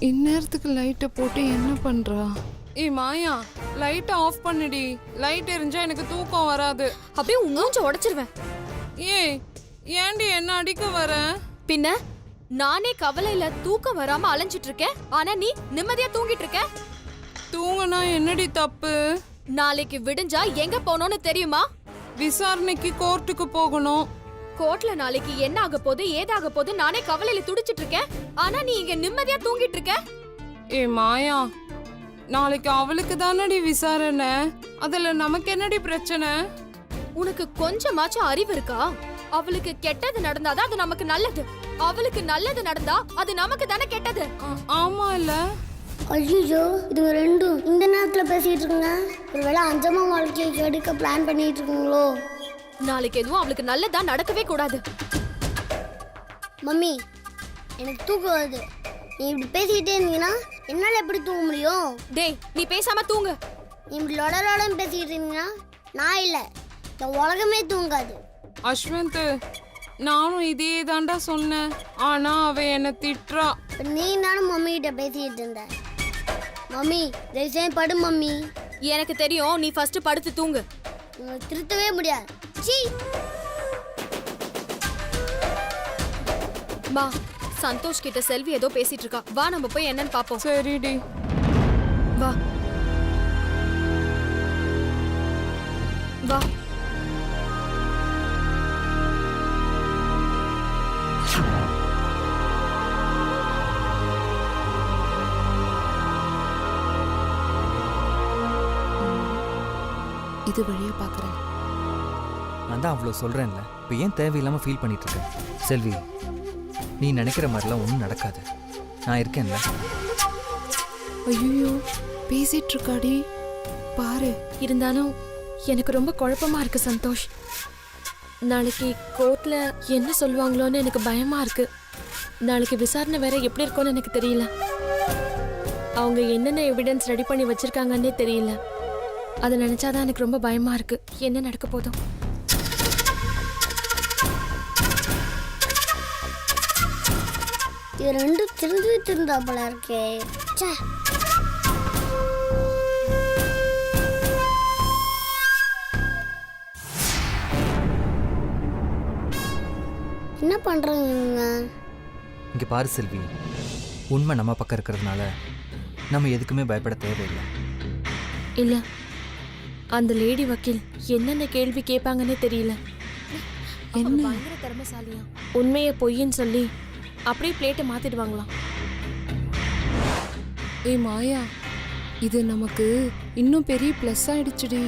இந்நேரத்துக்கு லைட்டை போட்டு என்ன பண்றா? ஏய் மாயா, லைட் ஆஃப் பண்ணுடி. லைட் எரிஞ்சா எனக்கு தூக்கம் வராது. அப்படியே உன் மூஞ்ச உடைச்சிருவேன். ஏய், ஏன்டி என்ன அடிக்க வர? பின்ன நானே கவலையில தூக்கம் வராம அலைஞ்சிட்டு இருக்கேன், ஆனா நீ நிம்மதியா தூங்கிட்டு இருக்க. தூங்குனா என்னடி தப்பு? நாளைக்கு விடிஞ்சா எங்க போனோம்னு தெரியுமா? விசாரணைக்கு கோர்ட்டுக்கு போகணும். கோர்ட்ல நாளைக்கு என்ன ஆக போகுது ஏதாக போகுது நானே கவலையில துடிச்சிட்டு இருக்கேன், ஆனா நீ இங்க நிம்மதியா தூங்கிட்டு இருக்க. ஏய் மாயா, நாளைக்கு அவளுக்கு தானடி விசாரணை. அதுல நமக்கு என்னடி பிரச்சனை? உனக்கு கொஞ்சமாச்சும் அறிவு இருக்கா? அவளுக்கு கெட்டது நடந்தாதான் அது நமக்கு நல்லது, அவளுக்கு நல்லது நடந்தா அது நமக்கு தானே கெட்டது. ஆமா இல்ல? ஐயோ, இதுங்க ரெண்டும் இந்த நேரத்துல பேசிட்டு இருக்குங்க. ஒருவேளை அஞ்சமா வாழ்க்கையை கெடுக்க பிளான் பண்ணிட்டு இருக்குங்களோ? நாளைக்கு எதுவும் அவளுக்கு நல்லதா நடக்கவே கூடாது. மம்மி, எனக்கு தூக்கம் வருது. நீ இப்படி பேசிக்கிட்டே இருந்தீங்கன்னா என்னால எப்படி தூங்க முடியும்? டேய், நீ பேசாம தூங்கு. நீ இப்படி லொடலோடன்னு பேசிக்கிட்டு இருந்தீங்கன்னா நான் இல்லை, இந்த உலகமே தூங்காது. அஸ்வந்த், நானும் இதே தாண்டா சொன்னேன். ஆனா அவ என்ன திட்டுறா. நீ தானும் மம்மி கிட்ட பேசிக்கிட்டு இருந்த. மம்மி தயவுசெய்து படு மம்மி. எனக்கு தெரியும், நீ ஃபர்ஸ்ட் படுத்து தூங்கு. உங்களை திருத்தவே முடியாது. சீ. மா, சந்தோஷ் கிட்ட செல்வி ஏதோ பேசிட்டு இருக்கா, வா நம்ம போய் என்னன்னு பாப்போம். சரிடி, வா வா. இது வழியா பாக்குறேன். நான் தான் அவ்வளோ சொல்கிறேன்ல, இப்போ ஏன் தேவையில்லாமல் ஃபீல் பண்ணிட்டு இருக்கேன்? செல்வி, நீ நினைக்கிற மாதிரிலாம் ஒன்றும் நடக்காது. நான் இருக்கேன்ல. ஐயோ, பேசிட்டு இருக்காடி பாரு. இருந்தாலும் எனக்கு ரொம்ப குழப்பமா இருக்கு சந்தோஷ். நாளைக்கு கோர்ட்ல என்ன சொல்லுவாங்களோன்னு எனக்கு பயமா இருக்கு. நாளைக்கு விசாரணை வேற எப்படி இருக்கும்னு எனக்கு தெரியல. அவங்க என்னென்ன எவிடன்ஸ் ரெடி பண்ணி வச்சிருக்காங்கன்னே தெரியல. அதை நினைச்சாதான் எனக்கு ரொம்ப பயமா இருக்கு. என்ன நடக்க போதும்? இது ரெண்டும் திருந்துட்டு இருந்தா போல இருக்கே. என்ன பண்றீங்க? இங்கே பாரு செல்வி, உண்மை நம்ம பக்கம் இருக்கிறதுனால நம்ம எதுக்குமே பயப்பட தேவையில்லை. இல்ல, அந்த லேடி வக்கீல் என்னென்ன கேள்வி கேட்பாங்கன்னே தெரியல. என்ன பயங்கர திறமைசாலியா, உண்மையை பொய்ன்னு சொல்லி அப்படியே பிளேட்டை மாத்திடுவாங்களாம். ஏய் மாயா, இது நமக்கு இன்னும் பெரிய பிளஸ் ஆயிடுச்சுடி.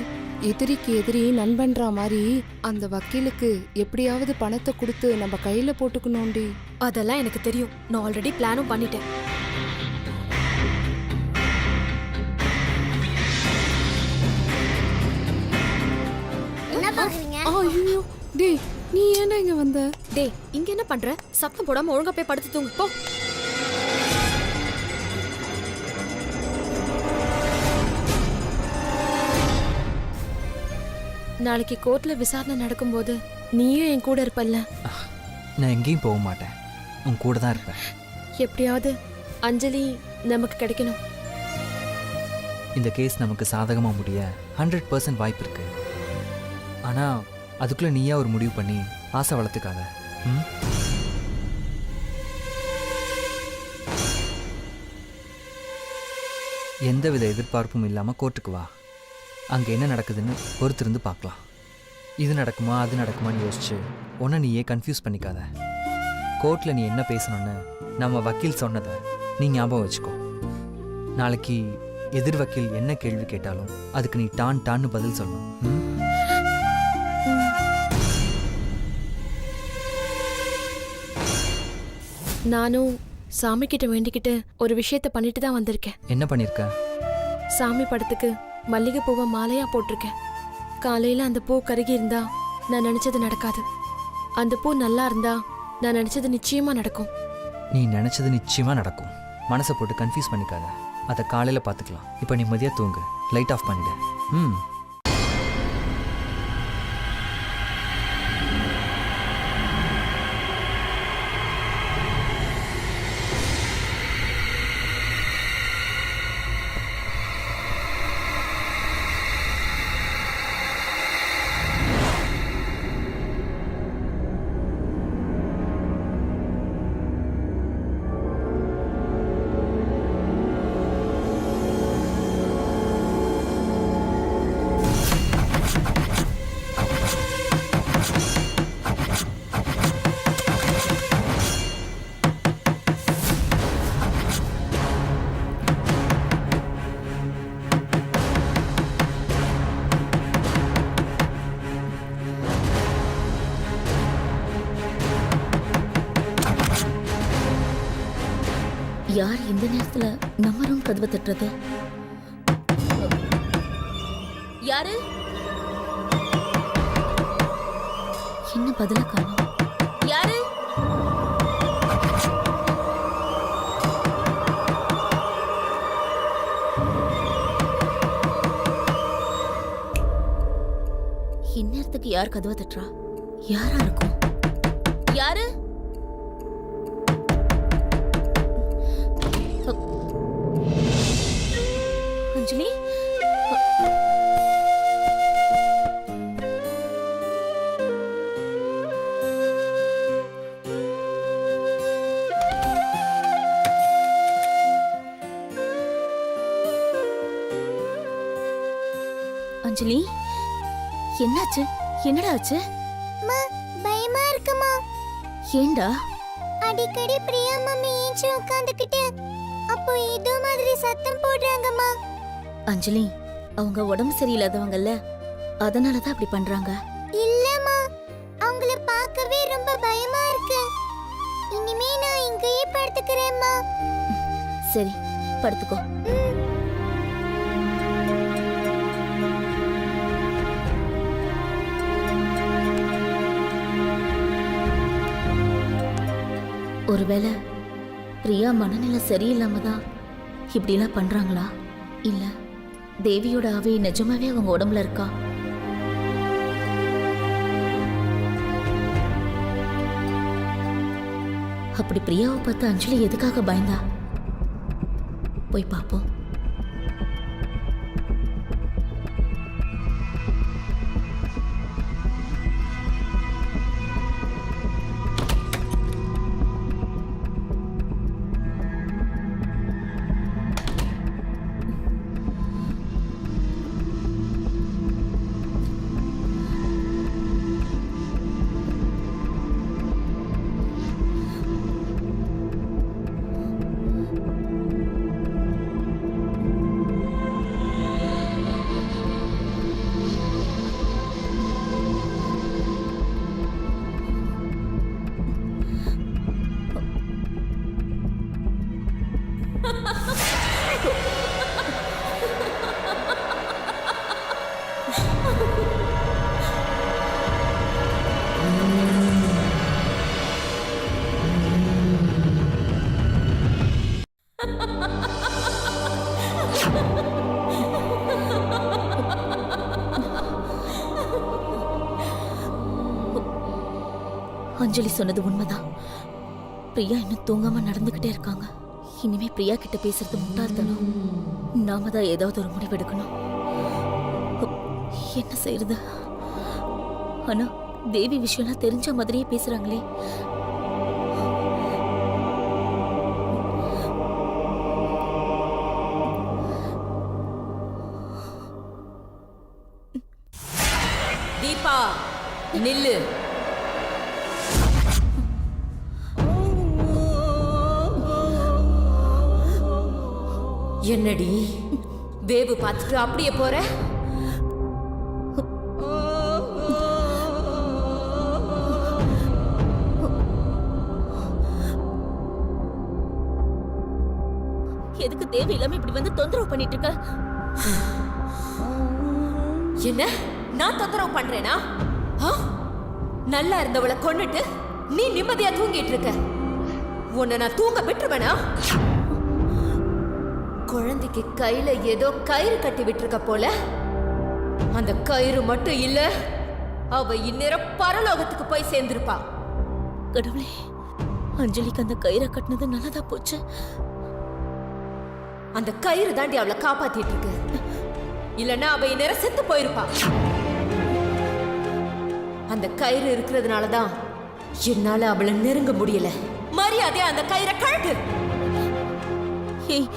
எதிரிக்கு எதிரி நண்பன்றா மாதிரி அந்த வக்கீலுக்கு எப்படியாவது பணத்தை கொடுத்து நம்ம கையில போட்டுக்கணும்டி. அதெல்லாம் எனக்கு தெரியும், நான் ஆல்ரெடி பிளானும் பண்ணிட்டேன். என்ன பாக்குறீங்க? ஐயோ டேய், நீ ஏன்டா இங்க வந்த? டேய், இங்க என்ன பண்ற? சத்தம் போடாம ஒழுங்கா போய் படுத்து தூங்கு போ. நாளைக்கு கோர்ட்ல விசாரணை நடக்கும்போது நீயும் என் கூட இருப்பல்ல? நான் எங்கேயும் போக மாட்டேன், உன் கூட தான் இருப்பேன். எப்படியாவது அஞ்சலி நமக்கு கிடைக்கணும். இந்த கேஸ் நமக்கு சாதகமாக முடிய 100% வாய்ப்பு இருக்கு. ஆனால் அதுக்குள்ளே நீயா ஒரு முடிவு பண்ணி ஆசை வளர்த்துக்காத. எந்தவித எதிர்பார்ப்பும் இல்லாமல் கோர்ட்டுக்கு வா. அங்கே என்ன நடக்குதுன்னு பொறுத்திருந்து பார்க்கலாம். இது நடக்குமா அது நடக்குமான்னு யோசிச்சு உன்னை நீயே கன்ஃபியூஸ் பண்ணிக்காத. கோர்ட்டில் நீ என்ன பேசணும்னு நம்ம வக்கீல் சொன்னதை நீ ஞாபகம் வச்சுக்கோ. நாளைக்கு எதிர் வக்கீல் என்ன கேள்வி கேட்டாலும் அதுக்கு நீ டான்னு பதில் சொல்லணும். நானும் சாமி கிட்ட வேண்டிக்கிட்டு ஒரு விஷயத்த பண்ணிட்டு தான் வந்திருக்கேன். என்ன பண்ணிருக்க? சாமி படத்துக்கு மல்லிகை பூவை மாலையா போட்டிருக்கேன். காலையில அந்த பூ கருகி இருந்தா நான் நினைச்சது நடக்காது. அந்த பூ நல்லா இருந்தா நான் நினைச்சது நிச்சயமா நடக்கும். நீ நினைச்சது நிச்சயமா நடக்கும். மனசை போட்டு கன்ஃபியூஸ் பண்ணிக்காத. அதை காலையில் பார்த்துக்கலாம். இப்போ நிம்மதியாக தூங்கு. லைட் ஆஃப் பண்ணிடு. யார் இந்த நேரத்துல நம்ம ரூம் கதவை தட்டுறது? யாரு? என்ன பதிலா காணோம்? யாரு? இந்நேரத்துக்கு யார் கதவை தட்டுறா? யாரா இருக்கும்? யாரு? அஞ்சலி, அஞ்சலி, என்னாச்சு? என்னடா ஆச்சு? பயமா இருக்குமா? ஏண்டா? அடிக்கடி பிரியா மம்மி ஏஞ்சி உட்காந்துக்கிட்டு அப்போ இதோ மாதிரி சத்தம் போடுறாங்கம்மா. அஞ்சலி, அவங்க உடம்பு சரியில்லாதவங்கல்ல, அதனாலதான் அப்படி பண்றாங்க. இல்லம்மா, அவங்கள பார்க்கவே ரொம்ப பயமா இருக்கு. இனிமே நான் இங்கேயே படுத்துக்கிறேம்மா. சரி, படுத்துக்கோ. ஒருவேளை பிரியா மனநிலை சரியில்லாம தான் இப்படிலாம் பண்றாங்களா? இல்ல தேவியோட ஆவி நிஜமாவே அவங்க உடம்புல இருக்கா? அப்படி பிரியாவை பார்த்து அஞ்சலி எதுக்காக பயந்தா? போய் பார்ப்போம். அஞ்சலி சொன்னது உண்மைதான். பிரியா இன்னும் தூங்காம நடந்துகிட்டே இருக்காங்க. இனிமே பிரியா கிட்ட பேசுறது முட்டாள்தனம். நாம தான் ஏதாவது ஒரு முடிவெடுக்கணும். என்ன செய்யறது? ஆனா தேவி விஷயம்லாம் தெரிஞ்ச மாதிரியே பேசுறாங்களே. தீபா, நில்லு. என்னடி வேவு பார்த்துட்டு அப்படியே போற? எதுக்கு தேவி இல்லாம இப்படி வந்து தொந்தரவு பண்ணிட்டு இருக்க? என்ன நான் தொந்தரவு பண்றேனா? நல்லா இருந்தவளை கொன்னுட்டு நீ நிம்மதியா தூங்கிட்டு இருக்க. உன்னை நான் தூங்க விட்டுருவேனா? குழந்தைக்கு கையில ஏதோ கயிறு கட்டி விட்டுருக்க போல. அந்த கயிறு மட்டும் இல்ல, அவ இந்நேரம் பரலோகத்துக்கு போய் சேர்ந்திருப்பா. கடவுளே, அஞ்சலிக்கு அந்த கயிறை கட்டினது நல்லதா போச்சு. அந்த கயிறு தாண்டி அவளை காப்பாத்திட்டு இருக்கு. இல்லன்னா அவ இந்நேரம் செத்து போயிருப்பா. அந்த கயிறு இருக்கிறதுனாலதான் என்னால அவளை நெருங்க முடியல. மரியாதையா அந்த கயிறை கழட்டு. ஏய்,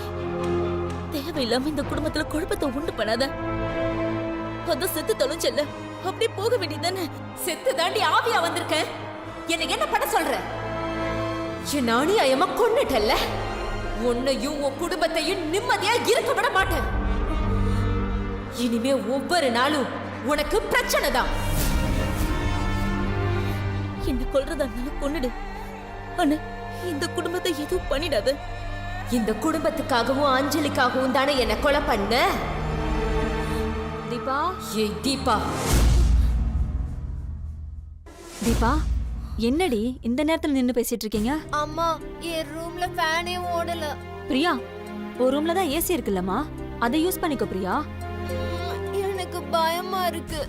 தேவையில்லாம இந்த குடும்பத்துல குழப்பத்தை உண்டு பண்ணாத. அத செத்து தொலைஞ்சல்ல, அப்படி போக வேண்டியதானே? செத்து தாண்டி ஆவியா வந்திருக்க. எனக்கு என்ன பண்ண சொல்ற? என் அநியாயமா கொன்னுட்டல்ல. உன்னையும் உன் குடும்பத்தையும் நிம்மதியா இருக்க விட மாட்டேன். இனிமே ஒவ்வொரு நாளும் உனக்கு பிரச்சனை தான். என்ன கொல்றதா இருந்தாலும் கொன்னுடு. ஆனா இந்த குடும்பத்தை எதுவும் பண்ணிடாத. இந்த குடும்பத்துக்காகவும் அஞ்சலிக்காகவும் தானே என்ன கொலை பண்ண? தீபா ஏய் தீபா, தீபா என்னடி இந்த நேரத்துல நின்னு பேசிட்டு இருக்கீங்க? அம்மா என் ரூம்ல ஃபேனே ஓடல. பிரியா, ஒரு ரூம்ல தான் ஏசி இருக்குல்லம்மா, அதை யூஸ் பண்ணிக்கோ பிரியா. எனக்கு பயமா இருக்கு.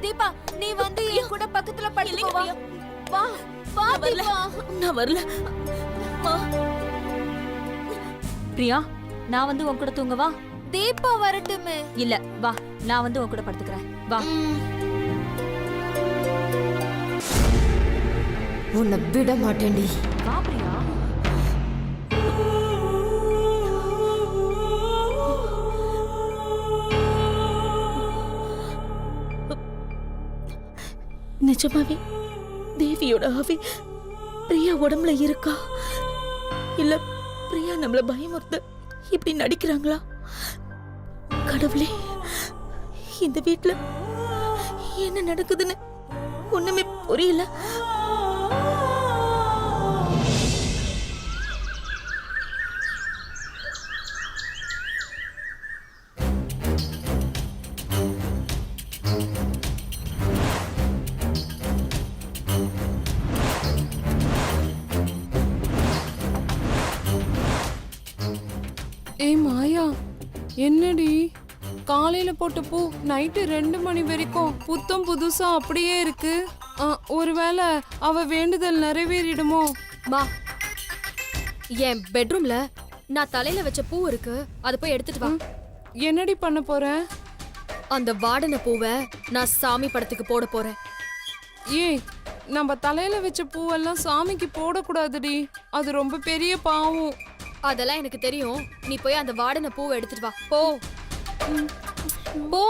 தீபா நீ வந்து என் கூட பக்கத்துல படுத்துக்கோ வா. வா வா தீபா. நான் வரல. பிரியா, நான் வந்து உன் கூட தூங்கவா? தீபா வரட்டுமே. இல்ல வா, நான் வந்து உன் கூட படுத்துக்கிறேன் வா. உன்னை விட மாட்டேன்டி. வா பிரியா. நிஜமாவே தேவியோட ஆவி பிரியா உடம்புல இருக்கா? இல்ல பிரியா நம்மள பயமுறுத்த இப்படி நடிக்கிறாங்களா? கடவுளே, இந்த வீட்ல என்ன நடக்குதுன்னு ஒண்ணுமே புரியல. ஏய் மாயா, என்னடி காலையில போட்ட பூ நைட்டு 2 மணி வரைக்கும் புத்தம் புதுசா அப்படியே இருக்கு. ஒருவேளை அவ வேண்டுதல் நிறைவேறிடுமோ? மா, என் பெட்ரூம்ல நான் தலையில வச்ச பூ இருக்கு, அதை போய் எடுத்துட்டு வா. என்னடி பண்ண போற? அந்த வாடின பூவை நான் சாமி படத்துக்கு போட போறேன். ஏய், நம்ம தலையில வச்ச பூவெல்லாம் சாமிக்கு போடக்கூடாதுடி, அது ரொம்ப பெரிய பாவம். அதெல்லாம் எனக்கு தெரியும். நீ போய் அந்த வாடின பூவை எடுத்துட்டு வா. போ போ.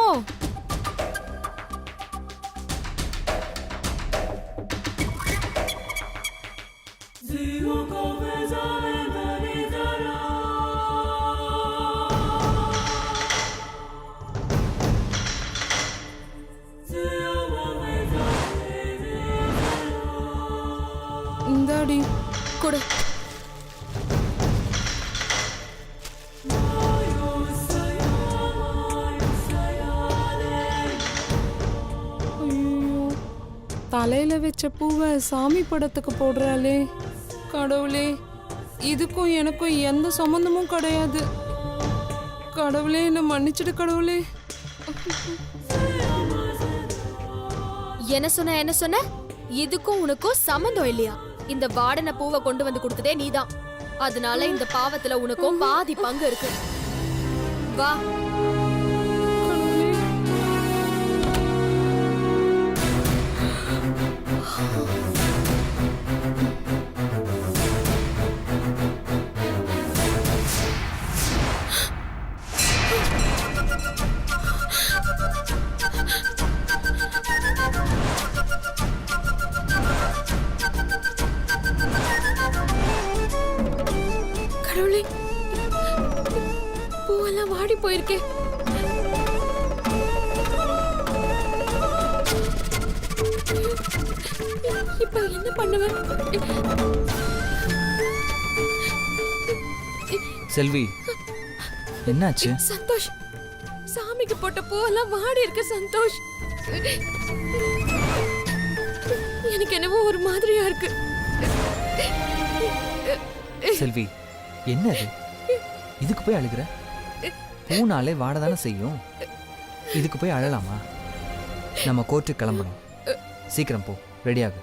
இந்தாடி கொடு. தலையில வச்ச பூவை சாமி படத்துக்கு போடுறாளே. கடவுளே, இதுக்கும் எனக்கும் எந்த சம்பந்தமும் கிடையாது. கடவுளே, என்ன மன்னிச்சிடு கடவுளே. என்ன சொன்ன? இதுக்கும் உனக்கும் சம்மந்தம் இல்லையா? இந்த வாடின பூவை கொண்டு வந்து கொடுத்ததே நீதான். அதனால இந்த பாவத்துல உனக்கும் பாதி பங்கு இருக்கு. வா. கடவுளே, பூவெல்லாம் வாடி போயிருக்கே. இப்ப என்ன பண்ணுவேன்? செல்வி, என்னாச்சு? சந்தோஷ், சாமிக்கு போட்ட பூவெல்லாம் வாடி இருக்கு சந்தோஷ். எனக்கு என்னவோ ஒரு மாதிரியா இருக்கு. செல்வி, என்னது? இதுக்கு போய் அழுகிற? பூனாலே வாடதானே செய்யும். இதுக்கு போய் அழலாமா? நம்ம கோர்ட்டுக்கு கிளம்பணும். சீக்கிரம் போ, ரெடியாகு.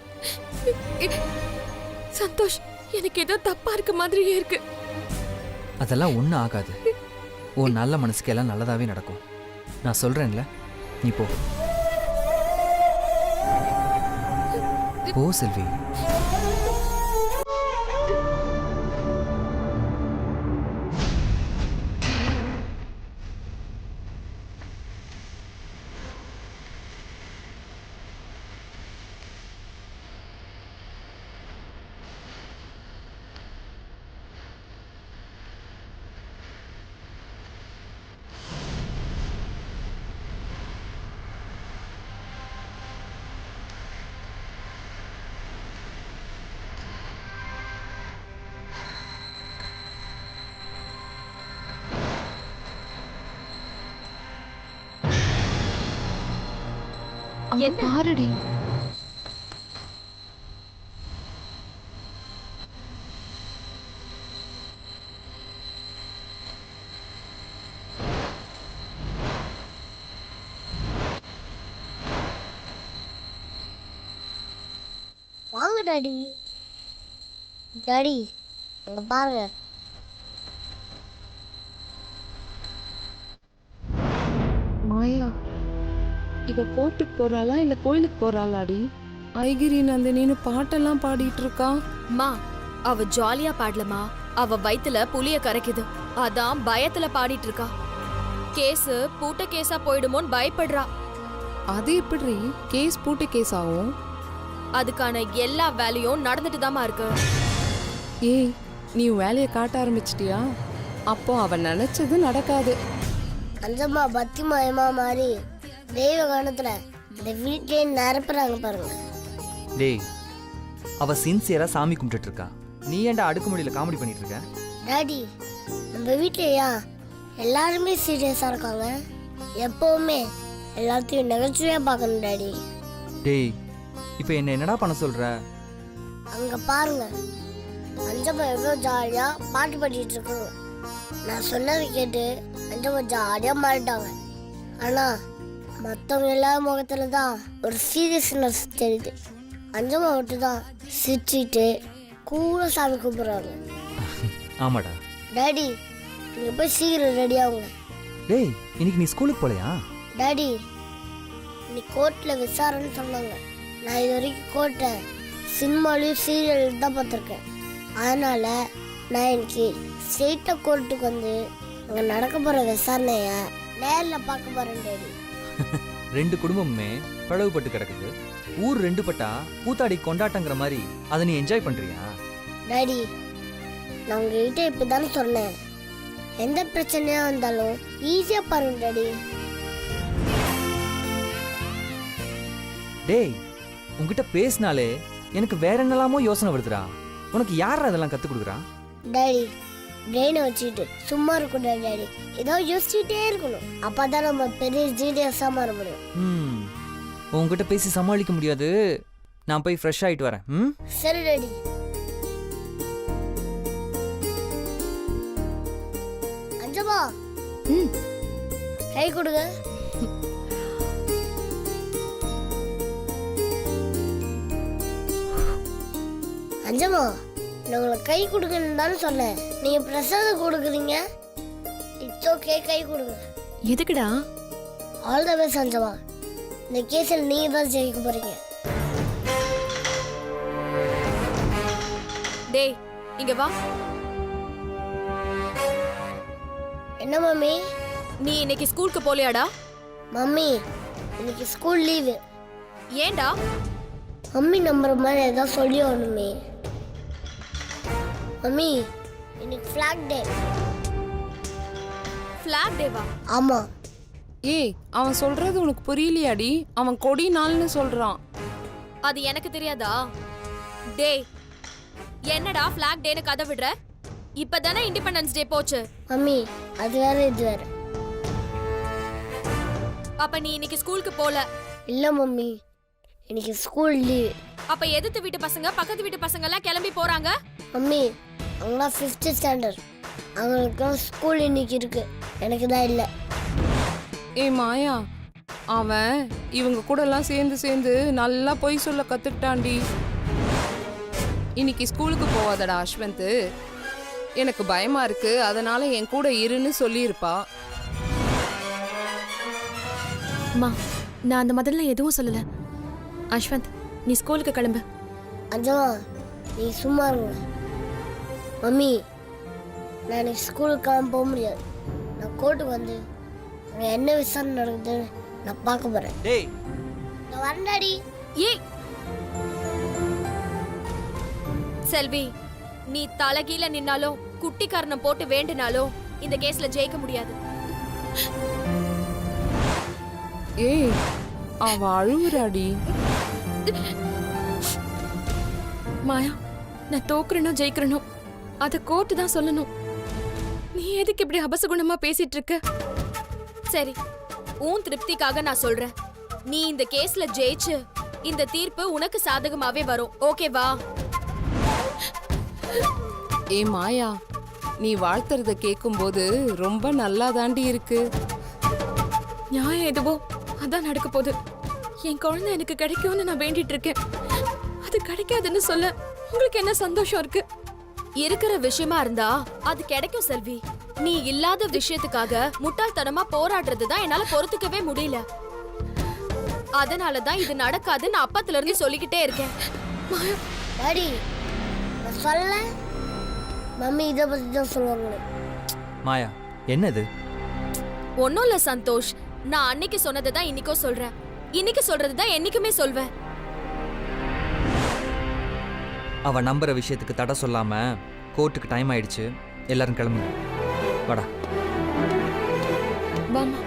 சந்தோஷ், எனக்கு ஏதோ தப்பா இருக்க மாதிரியே இருக்கு. அதெல்லாம் ஒன்றும் ஆகாது. உன் நல்ல மனசுக்கு எல்லாம் நல்லதாவே நடக்கும். நான் சொல்றேன்ல, நீ போ. போ செல்வி. அங்க பாருடி. வாங்க டாடி. டாடி அங்க பாருங்க. மாயா, இவ கோர்ட்டுக்கு போறாளா இல்ல கோயிலுக்கு போறாளாடி? ஐகிரி நந்தினின்னு பாட்டெல்லாம் பாடிட்டு இருக்கா. மா அவ ஜாலியா பாடலமா, அவ வயித்துல புளிய கரைக்குது, அதான் பயத்துல பாடிட்டு இருக்கா. கேஸ் பூட்ட கேஸா போயிடுமோன்னு பயப்படுறா. அது எப்படி கேஸ் பூட்டு கேஸ் ஆகும்? அதுக்கான எல்லா வேலையும் நடந்துட்டு தாமா இருக்கு. ஏய், நீ வேலையை காட்ட ஆரம்பிச்சிட்டியா? அப்போ அவன் நினைச்சது நடக்காது. அஞ்சம்மா பத்தி மயமா மாதிரி தெய்வ காலத்துல இந்த வீட்டே நிரப்புறாங்க பாருங்க. டேய், அவ சின்சியரா சாமி கும்பிட்டுட்டு இருக்கா. நீ ஏன்டா அடுக்குமொழியில காமெடி பண்ணிட்டு இருக்க? டாடி நம்ம வீட்லயா எல்லாருமே சீரியஸா இருக்காங்க. எப்பவுமே எல்லாத்தையும் நகைச்சுவையா பார்க்கணும் டாடி. டேய், இப்போ என்ன என்னடா பண்ண சொல்ற? அங்க பாருங்க, அஞ்சம்மா எவ்வளோ ஜாலியா பாட்டு பாடிட்டு இருக்காங்க. நான் சொன்னதை கேட்டு அஞ்சம்மா ஜாலியா மாறிட்டாங்க. ஆனா மற்றவங்க எல்லா முகத்துல தான் ஒரு சீரியஸ்னஸ் தெரியுது. அஞ்சம்மா மட்டும் தான் சிரிச்சுட்டு கூட சாமி கும்பிட்றாங்க. ஆமாடா. டாடி நீங்க போய் சீக்கிரம் ரெடி ஆகுங்க. டேய், இன்னைக்கு நீ ஸ்கூலுக்கு போலையா? டாடி இன்னைக்கு கோர்ட்ல விசாரணை சொன்னாங்க. நான் இது வரைக்கும் கோர்ட்டை சினிமாலையும் சீரியல் தான் பார்த்துருக்கேன். அதனால நான் இன்னைக்கு ஸ்ட்ரெயிட்டாக கோர்ட்டுக்கு வந்து அங்கே நடக்க போகிற விசாரணைய நேரில் பார்க்க போகிறேன் டாடி. ரெண்டு குடும்பமுமே பிளவுபட்டு கிடக்குது. ஊர் ரெண்டு பட்டா கூத்தாடி கொண்டாட்டங்கிற மாதிரி அதை நீ என்ஜாய் பண்றியா? டாடி நான் உங்ககிட்ட இப்போ தானே சொன்னேன், எந்த பிரச்சனையாக வந்தாலும் ஈஸியாக பாருங்க டாடி. டேய், உன்கிட்ட பேசினாலே எனக்கு வேற என்னலாமோ யோசனை வருதுடா. உனக்கு யார் அதெல்லாம் கத்து கொடுக்குறா? டாடி பிரெயினை வச்சுக்கிட்டு சும்மா இருக்கக்கூடாது டாடி. ஏதோ யோசிச்சுட்டே இருக்கணும். அப்பதான் நம்ம பெரிய ஜீனியஸா மாற முடியும். உன்கிட்ட பேசி சமாளிக்க முடியாது. நான் போய் ஃப்ரெஷ் ஆயிட்டு வரேன். சரி டாடி. அஞ்சமா கை கொடுங்க. அஞ்சமா நான் உங்களை கை கொடுக்கணும்னு தானே சொன்னேன். நீங்க பிரசாதம் கொடுக்குறீங்க. இட்ஸ் ஓகே, கை கொடுங்க. எதுக்குடா? All the best Anjamma. இந்த கேஸில் நீங்க தான் ஜெயிக்க போறீங்க. டேய் இங்க வா. என்ன மம்மி? நீ இன்னைக்கு ஸ்கூலுக்கு போலியாடா? மம்மி இன்னைக்கு ஸ்கூல் லீவு. ஏன்டா? மம்மி நம்புற மாதிரி ஏதாவது சொல்லி வரணுமே. மம்மி இன்னைக்கு ஃபிளாக் டே. ஃபிளாக் டேவா? ஆமா. ஏய், அவன் சொல்றது உனக்கு புரியலையாடி? அவன் கொடி நாள்னு சொல்றான். அது எனக்கு தெரியாதா? டேய் என்னடா ஃபிளாக் டேன்னு கதை விடுற? இப்பதானே இண்டிபெண்டன்ஸ் டே போச்சு. மம்மி அது வேற இது வேற. அப்ப நீ இன்னைக்கு ஸ்கூலுக்கு போல? இல்ல மம்மி இன்னைக்கு ஸ்கூல் லீவ். அப்ப எதிர்த்து வீட்டு பசங்க பக்கத்து வீட்டு பசங்க எல்லாம் கிளம்பி போறாங்க. மம்மி அவங்க 5th ஸ்டாண்டர்ட், அவங்களுக்கு ஸ்கூல் இன்னைக்கு இருக்கு, எனக்கு தான் இல்லை. ஏய் மாயா, அவன் இவங்க கூட எல்லாம் சேர்ந்து சேர்ந்து நல்லா பொய் சொல்ல கத்துக்கிட்டான்டி. இன்னைக்கு ஸ்கூலுக்கு போவாதடா அஸ்வந்த், எனக்கு பயமா இருக்கு, அதனால என் கூட இருன்னு சொல்லியிருப்பா. அம்மா நான் அந்த மாதிரிலாம் எதுவும் சொல்லல. அஸ்வந்த் நீ ஸ்கூலுக்கு கிளம்பு. அஞ்சமா நீ சும்மா இருங்க. மம்மி நான் இன்னைக்கு ஸ்கூலுக்கு கிளம்ப போக முடியாது. நான் கோர்ட்டுக்கு வந்து அங்கே என்ன விசாரணை நடக்குதுன்னு நான் பார்க்க போறேன். டேய் நான் வரேன் டாடி. ஏய் செல்வி, நீ தலகீழ நின்னாலும் குட்டிக்காரனை போட்டு வேண்டினாலும் இந்த கேஸ்ல ஜெயிக்க முடியாது. ஏய் அவ அழுவுறாடி. மாயா, நான் தோக்குறனோ ஜெயிக்கிறனோ அத கோர்ட்டு தான் சொல்லணும். நீ எதுக்கு இப்படி அபசகுணமா பேசிட்டு இருக்க? சரி, உன் திருப்திக்காக நான் சொல்றேன். நீ இந்த கேஸ்ல ஜெயிச்சு இந்த தீர்ப்பு உனக்கு சாதகமாவே வரும். ஓகேவா? ஏ மாயா, நீ வாழ்த்துறத கேட்கும்போது ரொம்ப நல்லா தாண்டி இருக்கு. நியாயம் எதுவோ அதான் நடக்க போகுது. என் குழந்தை எனக்கு கிடைக்கும்னு நான் வேண்டிட்டு இருக்கேன். அது கிடைக்காதுன்னு சொல்ல உங்களுக்கு என்ன சந்தோஷம் இருக்கு? இருக்கிற விஷயமா இருந்தா அது கிடைக்கும் செல்வி. நீ இல்லாத விஷயத்துக்காக முட்டாள்தனமா போராடுறது தான் என்னால பொறுத்துக்கவே முடியல. அதனாலதான் இது நடக்காதுன்னு அப்பத்துல இருந்து சொல்லிக்கிட்டே இருக்கேன். டாடி நான் சொல்ல மம்மி இதை பத்தி தான் சொல்லுவாங்களே. மாயா என்னது? ஒன்னும் இல்ல சந்தோஷ், நான் அன்னைக்கு சொன்னதை தான் இன்னைக்கும் சொல்றேன். இன்னைக்கு சொல்றது தான் என்னைக்குமே சொல்வேன். அவ நம்புற விஷயத்துக்கு தடை சொல்லாம கோர்ட்டுக்கு டைம் ஆயிடுச்சு. எல்லாரும் கிளம்புங்க. வாடா. வாமா.